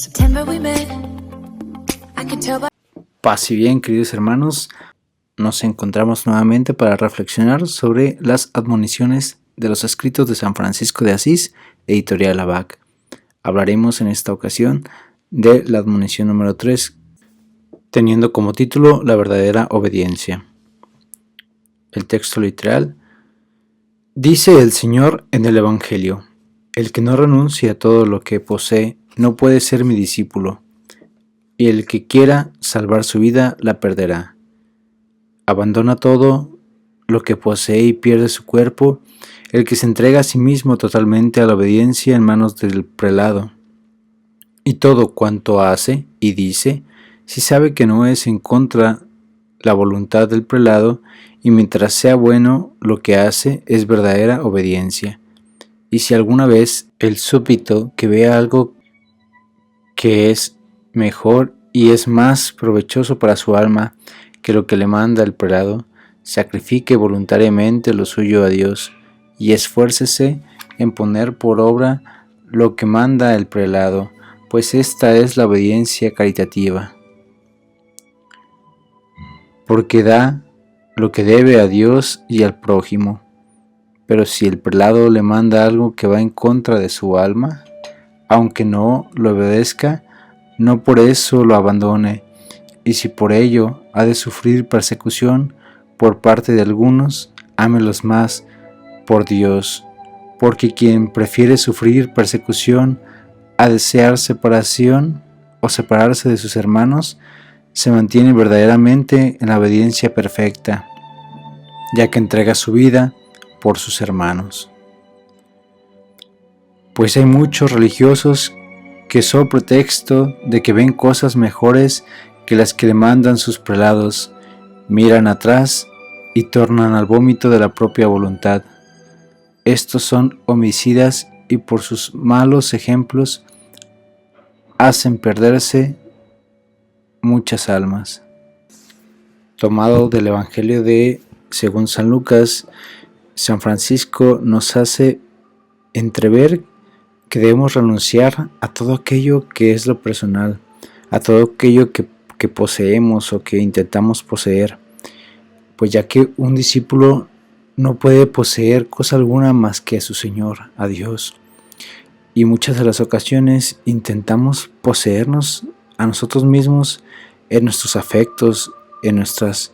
September we met. I could tell by Paz y bien, queridos hermanos, nos encontramos nuevamente para reflexionar sobre las admoniciones de los escritos de San Francisco de Asís, editorial ABAC. Hablaremos en esta ocasión de la admonición número 3, teniendo como título la verdadera obediencia. El texto literal: dice el Señor en el Evangelio: el que no renuncia a todo lo que posee no puede ser mi discípulo, y el que quiera salvar su vida la perderá. Abandona todo lo que posee y pierde su cuerpo, el que se entrega a sí mismo totalmente a la obediencia en manos del prelado. Y todo cuanto hace y dice, si sabe que no es en contra la voluntad del prelado, y mientras sea bueno lo que hace, es verdadera obediencia. Y si alguna vez el súbdito que vea algo que es mejor y es más provechoso para su alma que lo que le manda el prelado, sacrifique voluntariamente lo suyo a Dios y esfuércese en poner por obra lo que manda el prelado, pues esta es la obediencia caritativa. Porque da lo que debe a Dios y al prójimo. Pero si el prelado le manda algo que va en contra de su alma, aunque no lo obedezca, no por eso lo abandone, y si por ello ha de sufrir persecución por parte de algunos, ámelos más por Dios, porque quien prefiere sufrir persecución a desear separación o separarse de sus hermanos, se mantiene verdaderamente en la obediencia perfecta, ya que entrega su vida por sus hermanos. Pues hay muchos religiosos que sobre pretexto de que ven cosas mejores que las que le mandan sus prelados, miran atrás y tornan al vómito de la propia voluntad. Estos son homicidas y por sus malos ejemplos hacen perderse muchas almas. Tomado del Evangelio de según San Lucas, San Francisco nos hace entrever que debemos renunciar a todo aquello que es lo personal, a todo aquello que poseemos o que intentamos poseer, pues ya que un discípulo no puede poseer cosa alguna más que a su Señor, a Dios, y muchas de las ocasiones intentamos poseernos a nosotros mismos en nuestros afectos, en nuestras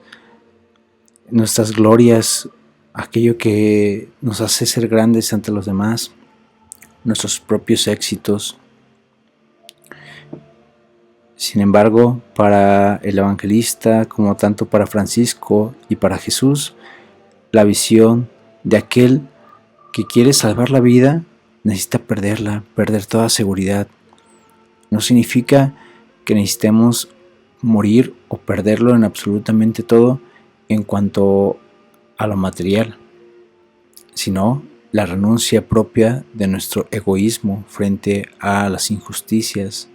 glorias, aquello que nos hace ser grandes ante los demás, nuestros propios éxitos. Sin embargo, para el evangelista, como tanto para Francisco y para Jesús, la visión de aquel que quiere salvar la vida necesita perderla, perder toda seguridad. No significa que necesitemos morir o perderlo en absolutamente todo en cuanto a lo material, sino la renuncia propia de nuestro egoísmo frente a las injusticias,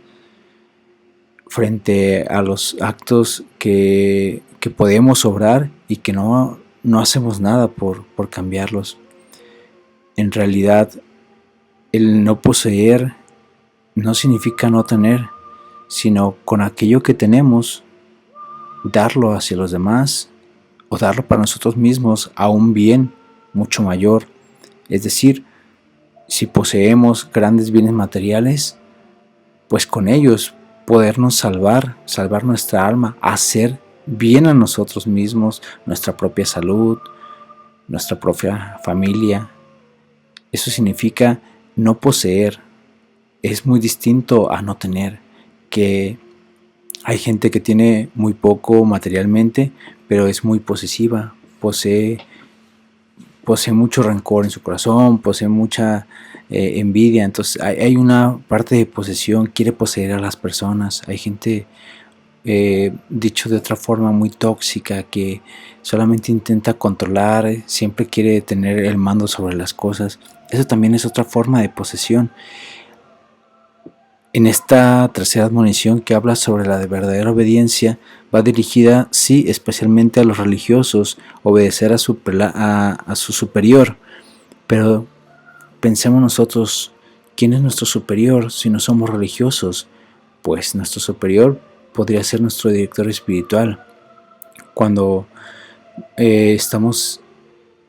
frente a los actos que podemos obrar y que no hacemos nada por cambiarlos. En realidad, el no poseer no significa no tener, sino con aquello que tenemos, darlo hacia los demás o darlo para nosotros mismos a un bien mucho mayor. Es decir, si poseemos grandes bienes materiales, pues con ellos podernos salvar nuestra alma, hacer bien a nosotros mismos, nuestra propia salud, nuestra propia familia. Eso significa no poseer. Es muy distinto a no tener, que hay gente que tiene muy poco materialmente, pero es muy posesiva, posee mucho rencor en su corazón, posee mucha envidia. Entonces hay una parte de posesión, quiere poseer a las personas. Hay gente, dicho de otra forma, muy tóxica, que solamente intenta controlar, siempre quiere tener el mando sobre las cosas. Eso también es otra forma de posesión. En esta tercera admonición, que habla sobre la verdadera obediencia, va dirigida, sí, especialmente a los religiosos, obedecer a su superior. Pero pensemos nosotros, ¿quién es nuestro superior si no somos religiosos? pues nuestro superior podría ser nuestro director espiritual. Cuando estamos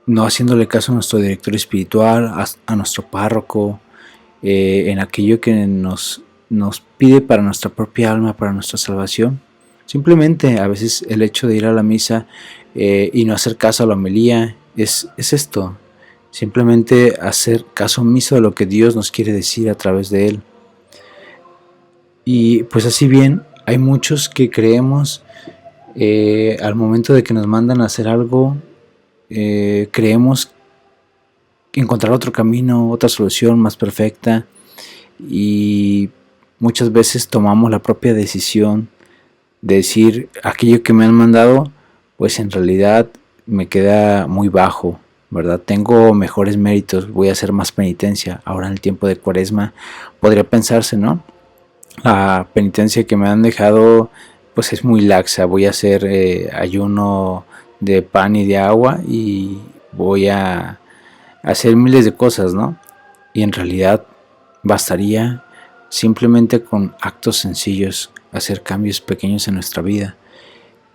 no haciéndole caso a nuestro director espiritual, a nuestro párroco, en aquello que nos pide para nuestra propia alma, para nuestra salvación. Simplemente a veces el hecho de ir a la misa y no hacer caso a la homilía es esto, simplemente hacer caso omiso de lo que Dios nos quiere decir a través de él. Y pues así bien, hay muchos que creemos al momento de que nos mandan a hacer algo, creemos encontrar otro camino, otra solución más perfecta, y muchas veces tomamos la propia decisión de decir aquello que me han mandado, pues en realidad me queda muy bajo, ¿verdad? Tengo mejores méritos, voy a hacer más penitencia. Ahora en el tiempo de Cuaresma podría pensarse, ¿no? La penitencia que me han dejado pues es muy laxa, voy a hacer ayuno de pan y de agua y voy a hacer miles de cosas, ¿no? Y en realidad bastaría simplemente con actos sencillos, hacer cambios pequeños en nuestra vida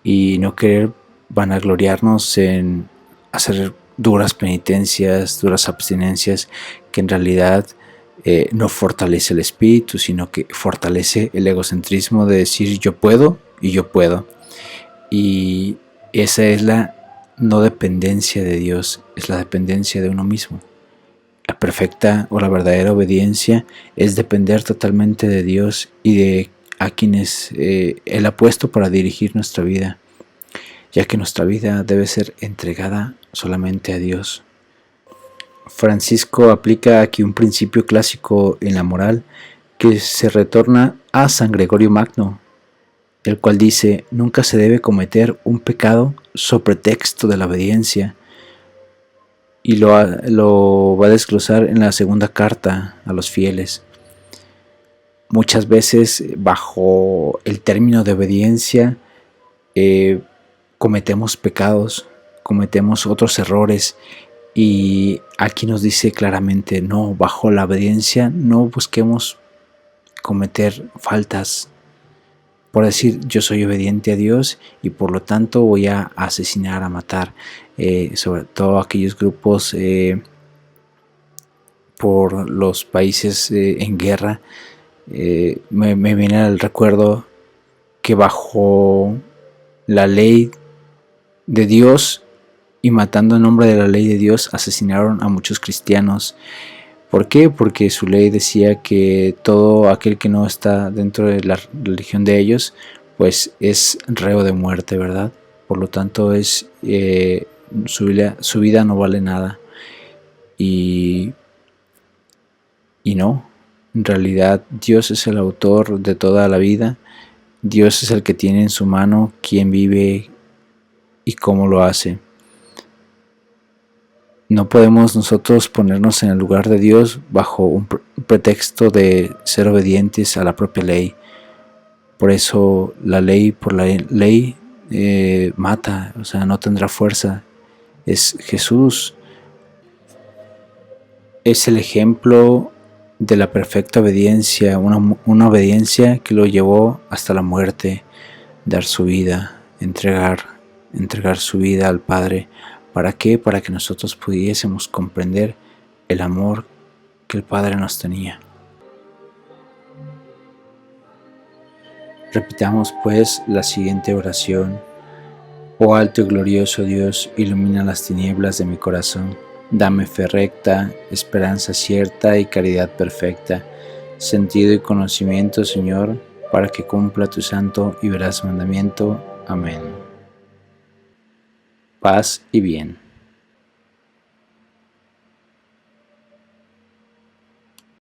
y no querer vanagloriarnos en hacer duras penitencias, duras abstinencias, que en realidad no fortalece el espíritu, sino que fortalece el egocentrismo de decir yo puedo y yo puedo. Y esa es la no dependencia de Dios, es la dependencia de uno mismo. La perfecta o la verdadera obediencia es depender totalmente de Dios y de a quienes Él ha puesto para dirigir nuestra vida, ya que nuestra vida debe ser entregada solamente a Dios. Francisco aplica aquí un principio clásico en la moral que se retorna a San Gregorio Magno, el cual dice: nunca se debe cometer un pecado sobre pretexto de la obediencia, y lo va a desglosar en la segunda carta a los fieles. Muchas veces bajo el término de obediencia cometemos pecados, cometemos otros errores, y aquí nos dice claramente: no, bajo la obediencia no busquemos cometer faltas por decir yo soy obediente a Dios y por lo tanto voy a asesinar, a matar, sobre todo aquellos grupos por los países en guerra. Me viene al recuerdo que bajo la ley de Dios y matando en nombre de la ley de Dios asesinaron a muchos cristianos. ¿Por qué? Porque su ley decía que todo aquel que no está dentro de la religión de ellos pues es reo de muerte, ¿verdad? Por lo tanto su vida no vale nada. Y no, en realidad Dios es el autor de toda la vida. Dios es el que tiene en su mano quién vive y cómo lo hace. No podemos nosotros ponernos en el lugar de Dios bajo un pretexto de ser obedientes a la propia ley. Por eso la ley por la ley mata, o sea, no tendrá fuerza. Es Jesús, es el ejemplo de la perfecta obediencia, una obediencia que lo llevó hasta la muerte, dar su vida, entregar su vida al Padre. ¿Para qué? Para que nosotros pudiésemos comprender el amor que el Padre nos tenía. Repitamos pues la siguiente oración. Oh alto y glorioso Dios, ilumina las tinieblas de mi corazón. Dame fe recta, esperanza cierta y caridad perfecta, sentido y conocimiento, Señor, para que cumpla tu santo y veraz mandamiento. Amén. Paz y bien.